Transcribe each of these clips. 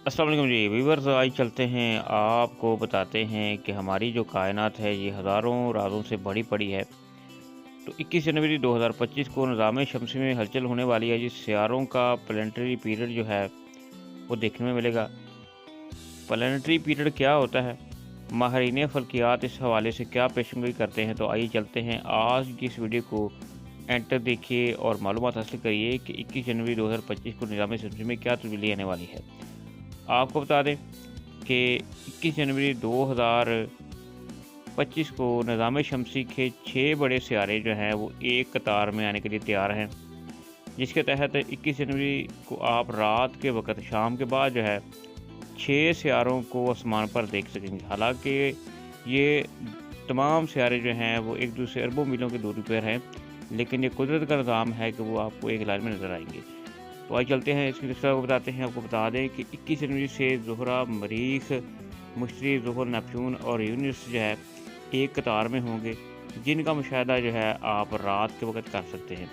अस्सलाम वालेकुम जी व्यूअर्स, आज चलते हैं आपको बताते हैं कि हमारी जो कायनात है ये हज़ारों राज़ों से भरी पड़ी है। तो 21 जनवरी 2025 को निज़ाम शमसी में हलचल होने वाली है। जिस सियारों का प्लानिटरी पीरियड जो है वो देखने में मिलेगा। प्लानिटरी पीरियड क्या होता है, माहिरीन फ़ल्कियात इस हवाले से क्या पेशेंगोई करते हैं। तो आइए चलते हैं आज की इस वीडियो को एंड तक देखिए और मालूमात हासिल करिए कि 21 जनवरी 2025 को निज़ाम शमसी में क्या तब्दीली आने वाली है। आपको बता दें कि 21 जनवरी 2025 को निज़ाम शमसी के 6 बड़े सियारे जो हैं वो एक कतार में आने के लिए तैयार हैं, जिसके तहत 21 जनवरी को आप रात के वक़्त शाम के बाद जो है 6 सियारों को आसमान पर देख सकेंगे। हालाँकि ये तमाम सियारे जो हैं वो एक दूसरे अरबों मीलों की दूरी पर हैं, लेकिन ये कुदरत का निज़ाम है कि वो आपको एक लाइन में नज़र आएंगे। तो आइए चलते हैं इसकी तफसीलात को बताते हैं। आपको बता दें कि 21 जनवरी से ज़ुहरा, मरीख, मुश्तरी, ज़ुहर, नेपच्यून और यूरेनस जो है एक कतार में होंगे, जिनका मुशाहिदा जो है आप रात के वक़्त कर सकते हैं।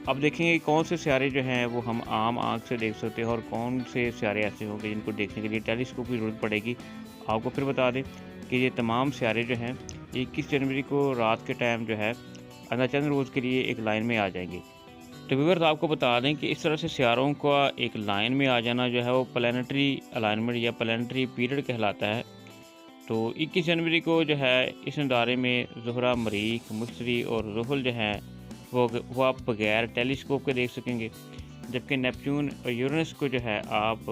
अब देखेंगे कि कौन से सियारे जो हैं वो हम आम आँख से देख सकते हैं और कौन से सियारे ऐसे होंगे जिनको देखने के लिए टेलीस्कोप की ज़रूरत पड़ेगी। आपको फिर बता दें कि ये तमाम सियारे जो हैं 21 जनवरी को रात के टाइम जो है आइंदा चंद रोज़ के लिए एक लाइन में आ जाएंगे। तो व्यूअर्स, आपको बता दें कि इस तरह से सियारों का एक लाइन में आ जाना जो है वो प्लानिटरी अलाइनमेंट या प्लानिटरी पीरियड कहलाता है। तो 21 जनवरी को जो है इस नज़ारे में ज़ुहरा, मरीख, मुश्तरी और ज़ुहल जो हैं वो आप बगैर टेलीस्कोप के देख सकेंगे, जबकि नेपच्यून और यूरेनस को जो है आप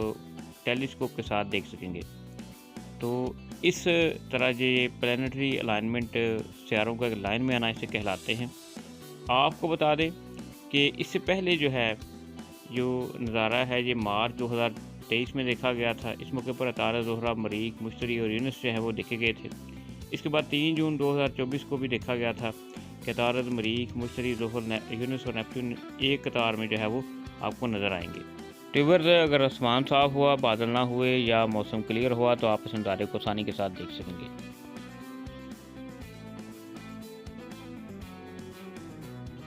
टेलीस्कोप के साथ देख सकेंगे। तो इस तरह ये प्लानिटरी अलाइनमेंट सियारों का एक लाइन में आना इसे कहलाते हैं। आपको बता दें कि इससे पहले जो है जो नज़ारा है ये मार्च 2023 में देखा गया था। इस मौके पर अतारा, ज़ुहरा, मरीख, मुश्तरी और यूरेनस जो है वो देखे गए थे। इसके बाद 3 जून 2024 को भी देखा गया था कि अतारा, मरीख, मुश्तरी, ज़ुहर, यूरेनस और नेपच्यून एक कतार में जो है वो आपको नज़र आएंगे। ट्यूबर अगर आसमान साफ़ हुआ, बादल ना हुए या मौसम क्लियर हुआ तो आप इस नज़ारे को आसानी के साथ देख सकेंगे।